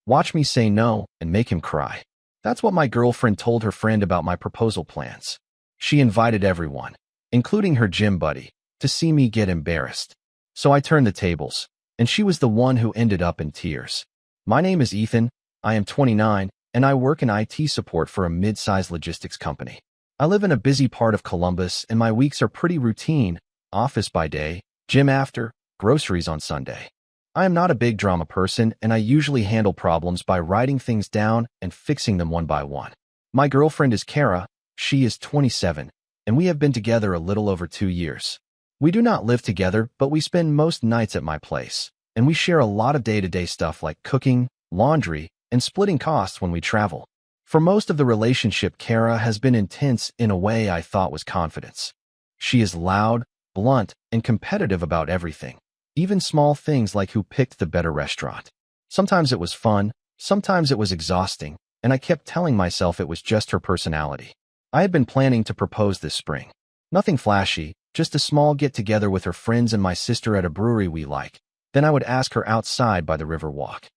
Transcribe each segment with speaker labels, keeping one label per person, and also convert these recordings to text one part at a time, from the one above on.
Speaker 1: Watch me say no and make him cry. That's what my girlfriend told her friend about my proposal plans. She invited everyone, including her gym buddy, to see me get embarrassed. So I turned the tables, and she was the one who ended up in tears. My name is Ethan, I am 29, and I work in IT support for a mid-sized logistics company. I live in a busy part of Columbus, and my weeks are pretty routine, office by day, gym after, groceries on Sunday. I am not a big drama person, and I usually handle problems by writing things down and fixing them one by one. My girlfriend is Kara, she is 27, and we have been together a little over 2 years. We do not live together, but we spend most nights at my place, and we share a lot of day-to-day stuff like cooking, laundry, and splitting costs when we travel. For most of the relationship, Kara has been intense in a way I thought was confidence. She is loud, blunt, and competitive about everything. Even small things like who picked the better restaurant. Sometimes it was fun, sometimes it was exhausting, and I kept telling myself it was just her personality. I had been planning to propose this spring. Nothing flashy, just a small get-together with her friends and my sister at a brewery we like. Then I would ask her outside by the river walk.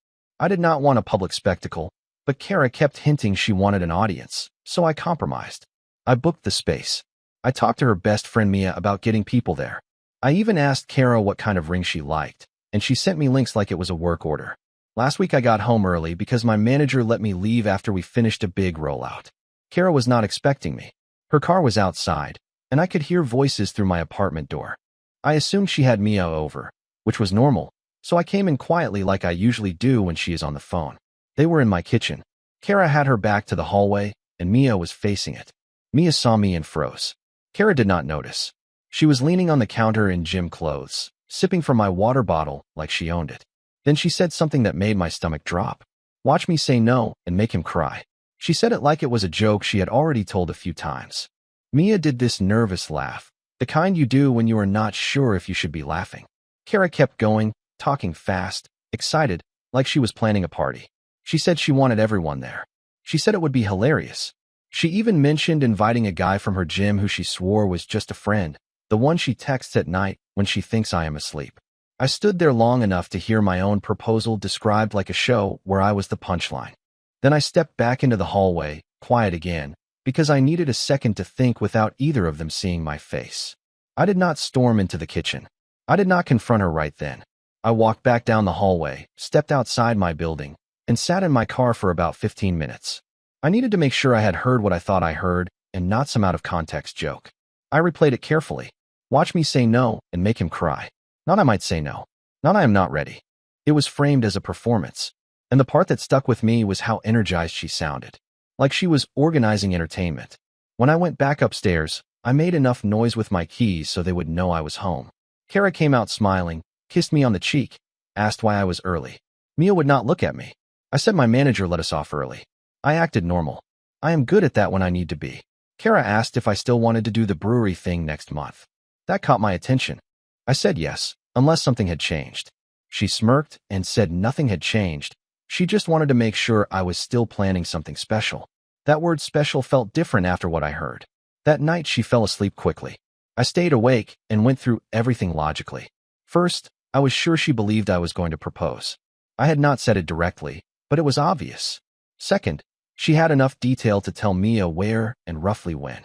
Speaker 1: I did not want a public spectacle, but Kara kept hinting she wanted an audience, so I compromised. I booked the space. I talked to her best friend Mia about getting people there. I even asked Kara what kind of ring she liked, and she sent me links like it was a work order. Last week I got home early because my manager let me leave after we finished a big rollout. Kara was not expecting me. Her car was outside, and I could hear voices through my apartment door. I assumed she had Mia over, which was normal, so I came in quietly like I usually do when she is on the phone. They were in my kitchen. Kara had her back to the hallway, and Mia was facing it. Mia saw me and froze. Kara did not notice. She was leaning on the counter in gym clothes, sipping from my water bottle like she owned it. Then she said something that made my stomach drop. Watch me say no and make him cry. She said it like it was a joke she had already told a few times. Mia did this nervous laugh, the kind you do when you are not sure if you should be laughing. Kara kept going, talking fast, excited, like she was planning a party. She said she wanted everyone there. She said it would be hilarious. She even mentioned inviting a guy from her gym who she swore was just a friend, the one she texts at night when she thinks I am asleep. I stood there long enough to hear my own proposal described like a show where I was the punchline. Then I stepped back into the hallway, quiet again, because I needed a second to think without either of them seeing my face. I did not storm into the kitchen. I did not confront her right then. I walked back down the hallway, stepped outside my building, and sat in my car for about 15 minutes. I needed to make sure I had heard what I thought I heard and not some out-of-context joke. I replayed it carefully. Watch me say no and make him cry. Not I might say no. Not I am not ready. It was framed as a performance. And the part that stuck with me was how energized she sounded. Like she was organizing entertainment. When I went back upstairs, I made enough noise with my keys so they would know I was home. Kara came out smiling, kissed me on the cheek, asked why I was early. Mia would not look at me. I said my manager let us off early. I acted normal. I am good at that when I need to be. Kara asked if I still wanted to do the brewery thing next month. That caught my attention. I said yes, unless something had changed. She smirked and said nothing had changed. She just wanted to make sure I was still planning something special. That word special felt different after what I heard. That night she fell asleep quickly. I stayed awake and went through everything logically. First, I was sure she believed I was going to propose. I had not said it directly, but it was obvious. Second, she had enough detail to tell Mia where and roughly when.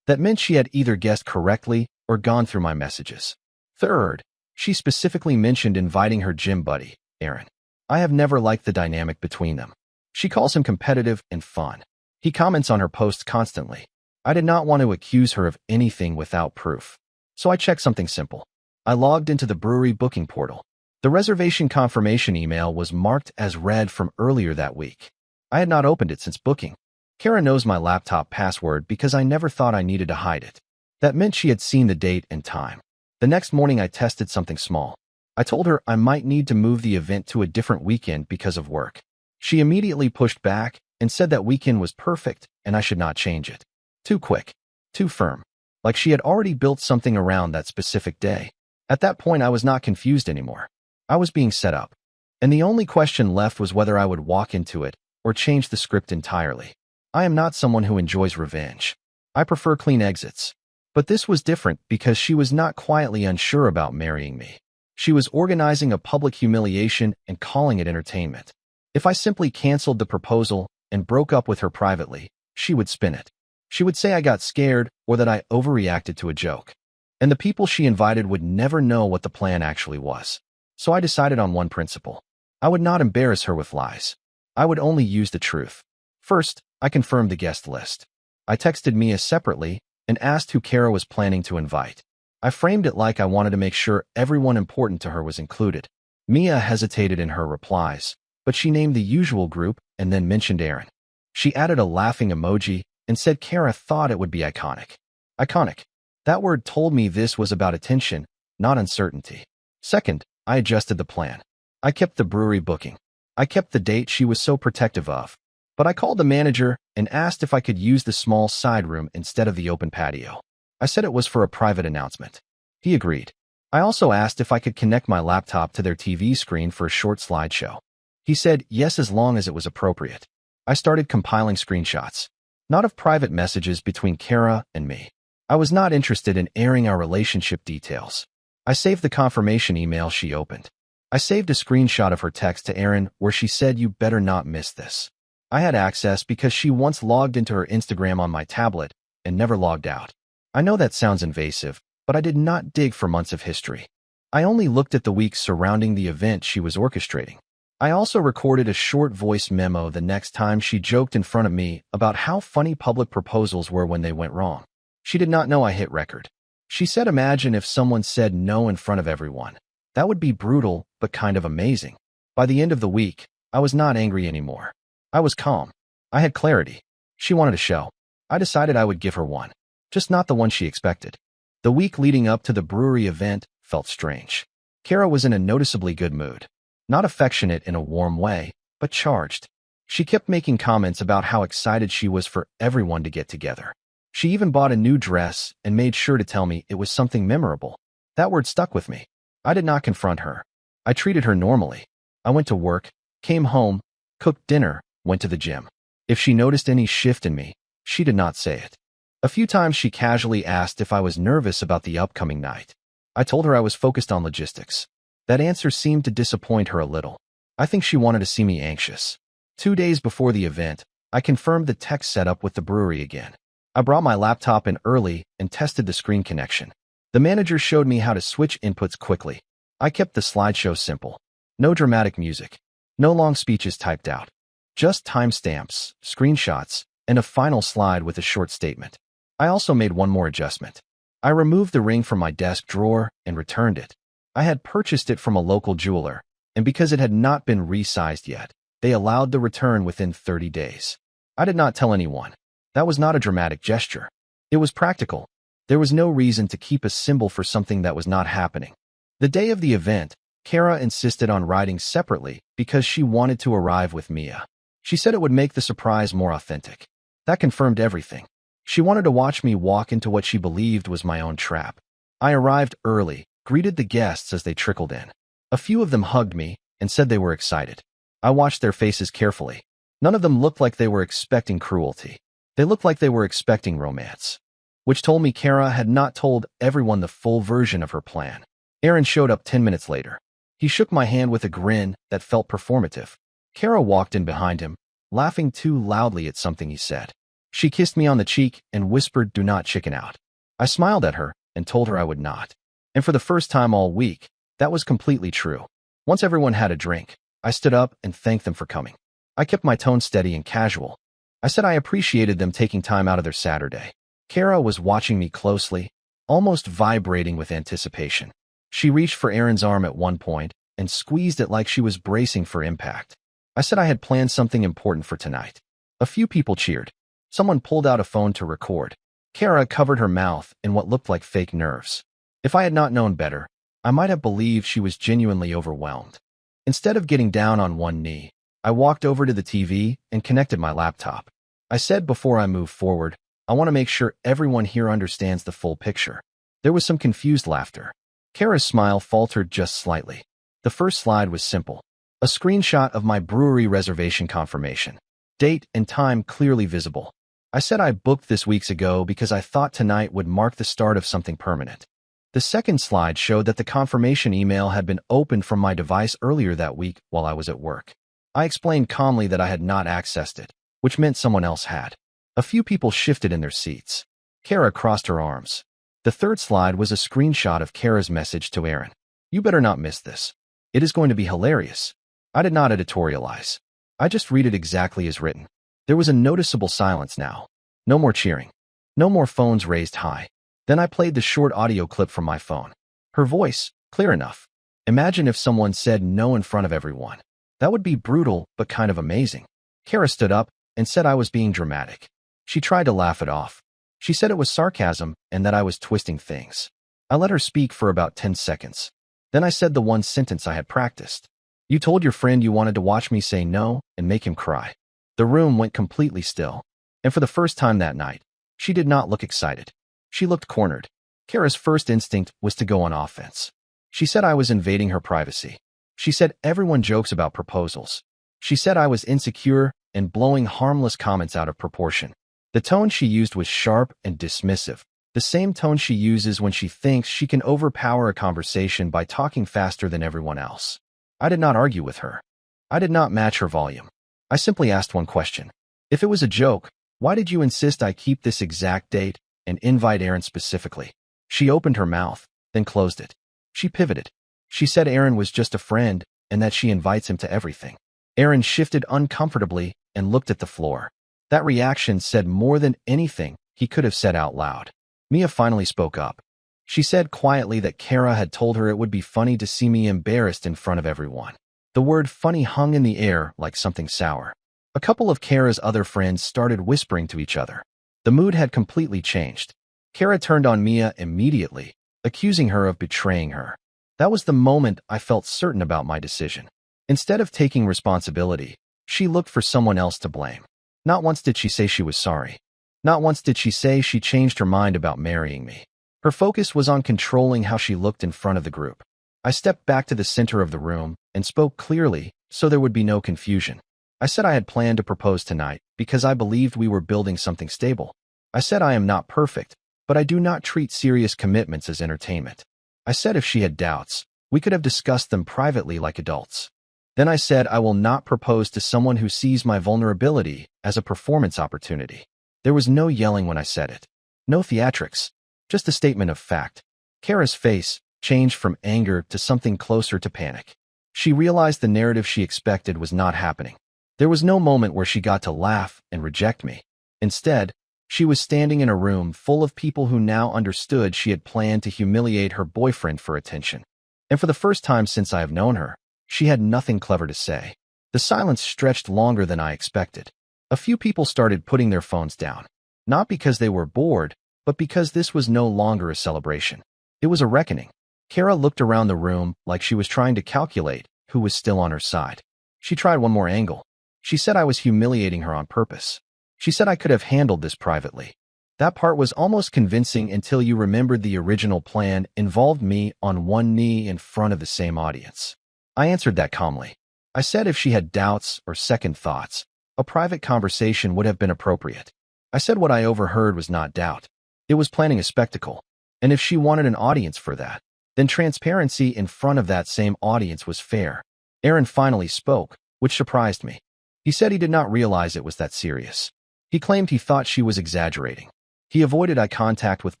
Speaker 1: That meant she had either guessed correctly or gone through my messages. Third, she specifically mentioned inviting her gym buddy, Aaron. I have never liked the dynamic between them. She calls him competitive and fun. He comments on her posts constantly. I did not want to accuse her of anything without proof. So I checked something simple. I logged into the brewery booking portal. The reservation confirmation email was marked as read from earlier that week. I had not opened it since booking. Kara knows my laptop password because I never thought I needed to hide it. That meant she had seen the date and time. The next morning I tested something small. I told her I might need to move the event to a different weekend because of work. She immediately pushed back and said that weekend was perfect and I should not change it. Too quick. Too firm. Like she had already built something around that specific day. At that point I was not confused anymore. I was being set up. And the only question left was whether I would walk into it or change the script entirely. I am not someone who enjoys revenge. I prefer clean exits. But this was different because she was not quietly unsure about marrying me. She was organizing a public humiliation and calling it entertainment. If I simply canceled the proposal and broke up with her privately, she would spin it. She would say I got scared or that I overreacted to a joke. And the people she invited would never know what the plan actually was. So I decided on one principle. I would not embarrass her with lies. I would only use the truth. First, I confirmed the guest list. I texted Mia separately and asked who Kara was planning to invite. I framed it like I wanted to make sure everyone important to her was included. Mia hesitated in her replies, but she named the usual group and then mentioned Aaron. She added a laughing emoji and said Kara thought it would be iconic. Iconic. That word told me this was about attention, not uncertainty. Second, I adjusted the plan. I kept the brewery booking. I kept the date she was so protective of. But I called the manager and asked if I could use the small side room instead of the open patio. I said it was for a private announcement. He agreed. I also asked if I could connect my laptop to their TV screen for a short slideshow. He said yes as long as it was appropriate. I started compiling screenshots. Not of private messages between Kara and me. I was not interested in airing our relationship details. I saved the confirmation email she opened. I saved a screenshot of her text to Aaron where she said you better not miss this. I had access because she once logged into her Instagram on my tablet and never logged out. I know that sounds invasive, but I did not dig for months of history. I only looked at the weeks surrounding the event she was orchestrating. I also recorded a short voice memo the next time she joked in front of me about how funny public proposals were when they went wrong. She did not know I hit record. She said imagine if someone said no in front of everyone. That would be brutal, but kind of amazing. By the end of the week, I was not angry anymore. I was calm. I had clarity. She wanted a show. I decided I would give her one. Just not the one she expected. The week leading up to the brewery event felt strange. Kara was in a noticeably good mood. Not affectionate in a warm way, but charged. She kept making comments about how excited she was for everyone to get together. She even bought a new dress and made sure to tell me it was something memorable. That word stuck with me. I did not confront her. I treated her normally. I went to work, came home, cooked dinner, went to the gym. If she noticed any shift in me, she did not say it. A few times she casually asked if I was nervous about the upcoming night. I told her I was focused on logistics. That answer seemed to disappoint her a little. I think she wanted to see me anxious. 2 days before the event, I confirmed the tech setup with the brewery again. I brought my laptop in early and tested the screen connection. The manager showed me how to switch inputs quickly. I kept the slideshow simple. No dramatic music. No long speeches typed out. Just timestamps, screenshots, and a final slide with a short statement. I also made one more adjustment. I removed the ring from my desk drawer and returned it. I had purchased it from a local jeweler, and because it had not been resized yet, they allowed the return within 30 days. I did not tell anyone. That was not a dramatic gesture. It was practical. There was no reason to keep a symbol for something that was not happening. The day of the event, Kara insisted on riding separately because she wanted to arrive with Mia. She said it would make the surprise more authentic. That confirmed everything. She wanted to watch me walk into what she believed was my own trap. I arrived early, greeted the guests as they trickled in. A few of them hugged me and said they were excited. I watched their faces carefully. None of them looked like they were expecting cruelty. They looked like they were expecting romance, which told me Kara had not told everyone the full version of her plan. Aaron showed up 10 minutes later. He shook my hand with a grin that felt performative. Kara walked in behind him, laughing too loudly at something he said. She kissed me on the cheek and whispered, "Do not chicken out." I smiled at her and told her I would not. And for the first time all week, that was completely true. Once everyone had a drink, I stood up and thanked them for coming. I kept my tone steady and casual. I said I appreciated them taking time out of their Saturday. Kara was watching me closely, almost vibrating with anticipation. She reached for Aaron's arm at one point and squeezed it like she was bracing for impact. I said I had planned something important for tonight. A few people cheered. Someone pulled out a phone to record. Kara covered her mouth in what looked like fake nerves. If I had not known better, I might have believed she was genuinely overwhelmed. Instead of getting down on one knee, I walked over to the TV and connected my laptop. I said before I move forward, I want to make sure everyone here understands the full picture. There was some confused laughter. Kara's smile faltered just slightly. The first slide was simple. A screenshot of my brewery reservation confirmation. Date and time clearly visible. I said I booked this weeks ago because I thought tonight would mark the start of something permanent. The second slide showed that the confirmation email had been opened from my device earlier that week while I was at work. I explained calmly that I had not accessed it, which meant someone else had. A few people shifted in their seats. Kara crossed her arms. The third slide was a screenshot of Kara's message to Aaron. You better not miss this. It is going to be hilarious. I did not editorialize. I just read it exactly as written. There was a noticeable silence now. No more cheering. No more phones raised high. Then I played the short audio clip from my phone. Her voice, clear enough. Imagine if someone said no in front of everyone. That would be brutal, but kind of amazing. Kara stood up and said I was being dramatic. She tried to laugh it off. She said it was sarcasm and that I was twisting things. I let her speak for about 10 seconds. Then I said the one sentence I had practiced. You told your friend you wanted to watch me say no and make him cry. The room went completely still. And for the first time that night, she did not look excited. She looked cornered. Kara's first instinct was to go on offense. She said I was invading her privacy. She said everyone jokes about proposals. She said I was insecure and blowing harmless comments out of proportion. The tone she used was sharp and dismissive, the same tone she uses when she thinks she can overpower a conversation by talking faster than everyone else. I did not argue with her. I did not match her volume. I simply asked one question. If it was a joke, why did you insist I keep this exact date and invite Aaron specifically? She opened her mouth, then closed it. She pivoted. She said Aaron was just a friend and that she invites him to everything. Aaron shifted uncomfortably and looked at the floor. That reaction said more than anything he could have said out loud. Mia finally spoke up. She said quietly that Kara had told her it would be funny to see me embarrassed in front of everyone. The word funny hung in the air like something sour. A couple of Kara's other friends started whispering to each other. The mood had completely changed. Kara turned on Mia immediately, accusing her of betraying her. That was the moment I felt certain about my decision. Instead of taking responsibility, she looked for someone else to blame. Not once did she say she was sorry. Not once did she say she changed her mind about marrying me. Her focus was on controlling how she looked in front of the group. I stepped back to the center of the room and spoke clearly so there would be no confusion. I said I had planned to propose tonight because I believed we were building something stable. I said I am not perfect, but I do not treat serious commitments as entertainment. I said if she had doubts, we could have discussed them privately like adults. Then I said I will not propose to someone who sees my vulnerability as a performance opportunity. There was no yelling when I said it. No theatrics. Just a statement of fact. Kara's face changed from anger to something closer to panic. She realized the narrative she expected was not happening. There was no moment where she got to laugh and reject me. Instead, she was standing in a room full of people who now understood she had planned to humiliate her boyfriend for attention. And for the first time since I have known her, she had nothing clever to say. The silence stretched longer than I expected. A few people started putting their phones down. Not because they were bored, but because this was no longer a celebration. It was a reckoning. Kara looked around the room like she was trying to calculate who was still on her side. She tried one more angle. She said I was humiliating her on purpose. She said I could have handled this privately. That part was almost convincing until you remembered the original plan involved me on one knee in front of the same audience. I answered that calmly. I said if she had doubts or second thoughts, a private conversation would have been appropriate. I said what I overheard was not doubt. It was planning a spectacle. And if she wanted an audience for that, then transparency in front of that same audience was fair. Aaron finally spoke, which surprised me. He said he did not realize it was that serious. He claimed he thought she was exaggerating. He avoided eye contact with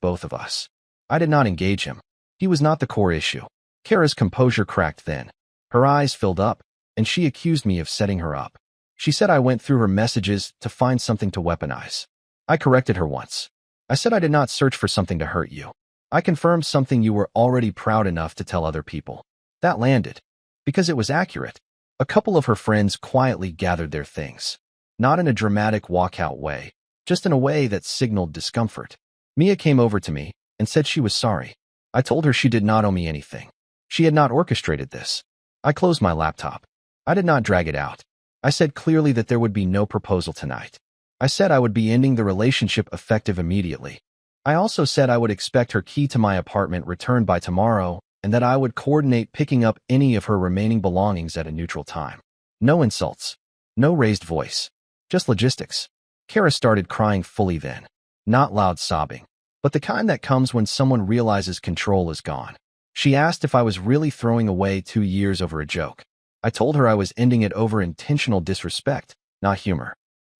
Speaker 1: both of us. I did not engage him. He was not the core issue. Kara's composure cracked then. Her eyes filled up, and she accused me of setting her up. She said I went through her messages to find something to weaponize. I corrected her once. I said I did not search for something to hurt you. I confirmed something you were already proud enough to tell other people. That landed. Because it was accurate. A couple of her friends quietly gathered their things. Not in a dramatic walkout way, just in a way that signaled discomfort. Mia came over to me and said she was sorry. I told her she did not owe me anything. She had not orchestrated this. I closed my laptop. I did not drag it out. I said clearly that there would be no proposal tonight. I said I would be ending the relationship effective immediately. I also said I would expect her key to my apartment returned by tomorrow and that I would coordinate picking up any of her remaining belongings at a neutral time. No insults. No raised voice. Just logistics. Kara started crying fully then. Not loud sobbing, but the kind that comes when someone realizes control is gone. She asked if I was really throwing away 2 years over a joke. I told her I was ending it over intentional disrespect, not humor.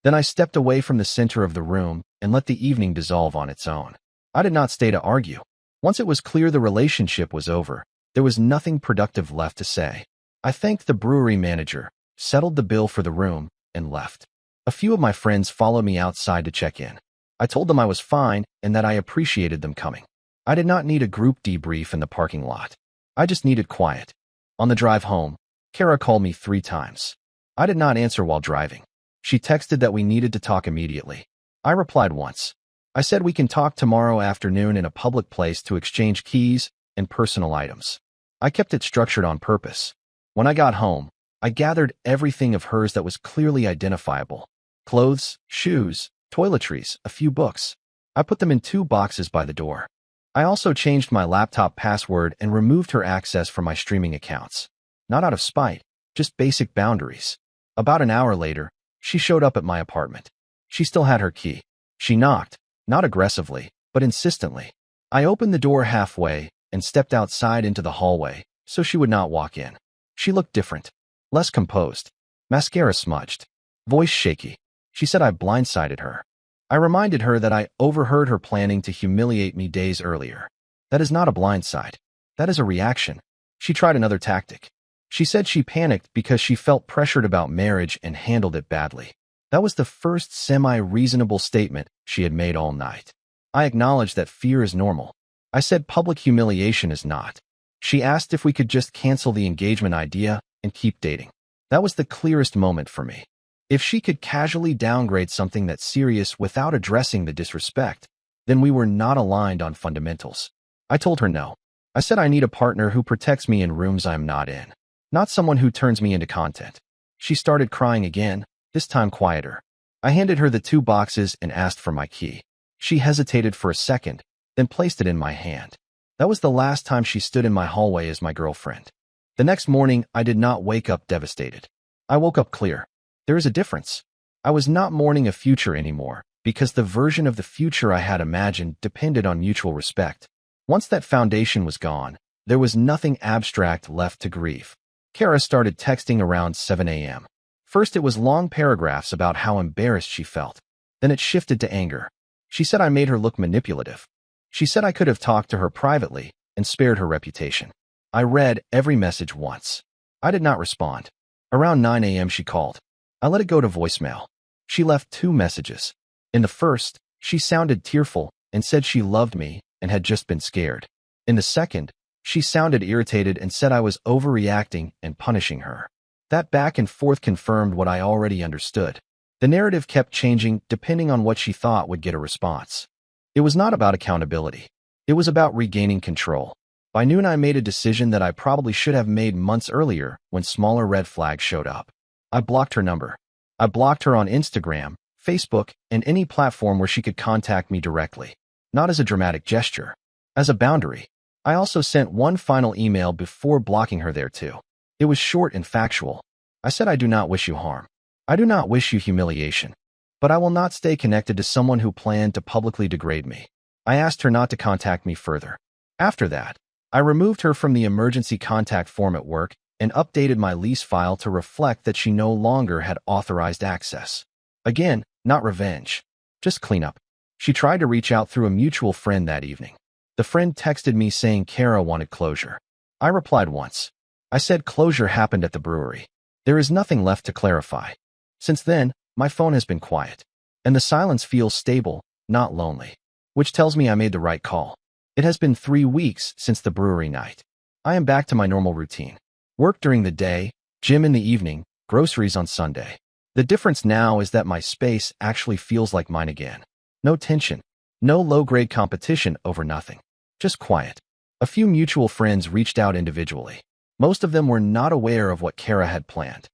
Speaker 1: Then I stepped away from the center of the room and let the evening dissolve on its own. I did not stay to argue. Once it was clear the relationship was over, there was nothing productive left to say. I thanked the brewery manager, settled the bill for the room, and left. A few of my friends followed me outside to check in. I told them I was fine and that I appreciated them coming. I did not need a group debrief in the parking lot. I just needed quiet. On the drive home, Kara called me 3 times. I did not answer while driving. She texted that we needed to talk immediately. I replied once. I said we can talk tomorrow afternoon in a public place to exchange keys and personal items. I kept it structured on purpose. When I got home, I gathered everything of hers that was clearly identifiable. Clothes, shoes, toiletries, a few books. I put them in 2 boxes by the door. I also changed my laptop password and removed her access from my streaming accounts. Not out of spite, just basic boundaries. About an hour later, she showed up at my apartment. She still had her key. She knocked, not aggressively, but insistently. I opened the door halfway and stepped outside into the hallway so she would not walk in. She looked different, less composed, mascara smudged, voice shaky. She said I blindsided her. I reminded her that I overheard her planning to humiliate me days earlier. That is not a blindside. That is a reaction. She tried another tactic. She said she panicked because she felt pressured about marriage and handled it badly. That was the first semi-reasonable statement she had made all night. I acknowledged that fear is normal. I said public humiliation is not. She asked if we could just cancel the engagement idea and keep dating. That was the clearest moment for me. If she could casually downgrade something that serious without addressing the disrespect, then we were not aligned on fundamentals. I told her no. I said I need a partner who protects me in rooms I'm not in, not someone who turns me into content. She started crying again, this time quieter. I handed her the 2 boxes and asked for my key. She hesitated for a second, then placed it in my hand. That was the last time she stood in my hallway as my girlfriend. The next morning, I did not wake up devastated. I woke up clear. There is a difference. I was not mourning a future anymore, because the version of the future I had imagined depended on mutual respect. Once that foundation was gone, there was nothing abstract left to grieve. Kara started texting around 7 a.m. First, it was long paragraphs about how embarrassed she felt. Then it shifted to anger. She said I made her look manipulative. She said I could have talked to her privately and spared her reputation. I read every message once. I did not respond. Around 9 a.m. she called. I let it go to voicemail. She left 2 messages. In the first, she sounded tearful and said she loved me and had just been scared. In the second, she sounded irritated and said I was overreacting and punishing her. That back and forth confirmed what I already understood. The narrative kept changing depending on what she thought would get a response. It was not about accountability. It was about regaining control. By noon, I made a decision that I probably should have made months earlier when smaller red flags showed up. I blocked her number. I blocked her on Instagram, Facebook, and any platform where she could contact me directly. Not as a dramatic gesture. As a boundary. I also sent one final email before blocking her there too. It was short and factual. I said I do not wish you harm. I do not wish you humiliation. But I will not stay connected to someone who planned to publicly degrade me. I asked her not to contact me further. After that, I removed her from the emergency contact form at work and updated my lease file to reflect that she no longer had authorized access. Again, not revenge. Just cleanup. She tried to reach out through a mutual friend that evening. The friend texted me saying Kara wanted closure. I replied once. I said closure happened at the brewery. There is nothing left to clarify. Since then, my phone has been quiet. And the silence feels stable, not lonely. Which tells me I made the right call. It has been 3 weeks since the brewery night. I am back to my normal routine. Work during the day, gym in the evening, groceries on Sunday. The difference now is that my space actually feels like mine again. No tension. No low-grade competition over nothing. Just quiet. A few mutual friends reached out individually. Most of them were not aware of what Kara had planned.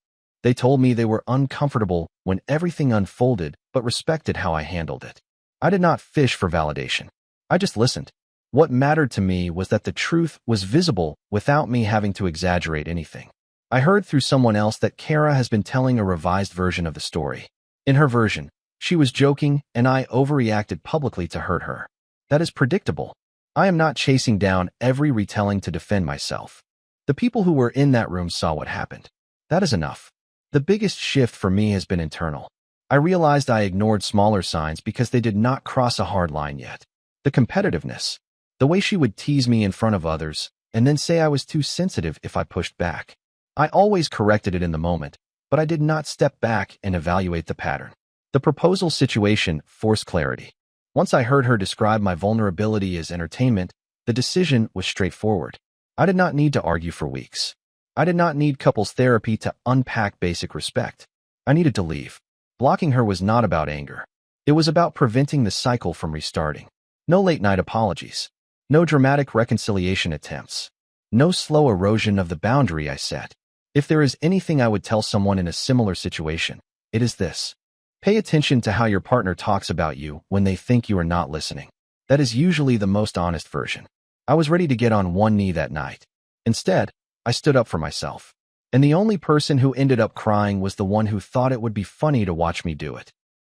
Speaker 1: They told me they were uncomfortable when everything unfolded, but respected how I handled it. I did not fish for validation. I just listened. What mattered to me was that the truth was visible without me having to exaggerate anything. I heard through someone else that Kara has been telling a revised version of the story. In her version, she was joking and I overreacted publicly to hurt her. That is predictable. I am not chasing down every retelling to defend myself. The people who were in that room saw what happened. That is enough. The biggest shift for me has been internal. I realized I ignored smaller signs because they did not cross a hard line yet. The competitiveness, the way she would tease me in front of others, and then say I was too sensitive if I pushed back. I always corrected it in the moment, but I did not step back and evaluate the pattern. The proposal situation forced clarity. Once I heard her describe my vulnerability as entertainment, the decision was straightforward. I did not need to argue for weeks. I did not need couples therapy to unpack basic respect. I needed to leave. Blocking her was not about anger. It was about preventing the cycle from restarting. No late-night apologies. No dramatic reconciliation attempts. No slow erosion of the boundary I set. If there is anything I would tell someone in a similar situation, it is this. Pay attention to how your partner talks about you when they think you are not listening. That is usually the most honest version. I was ready to get on one knee that night. Instead, I stood up for myself. And the only person who ended up crying was the one who thought it would be funny to watch me do it.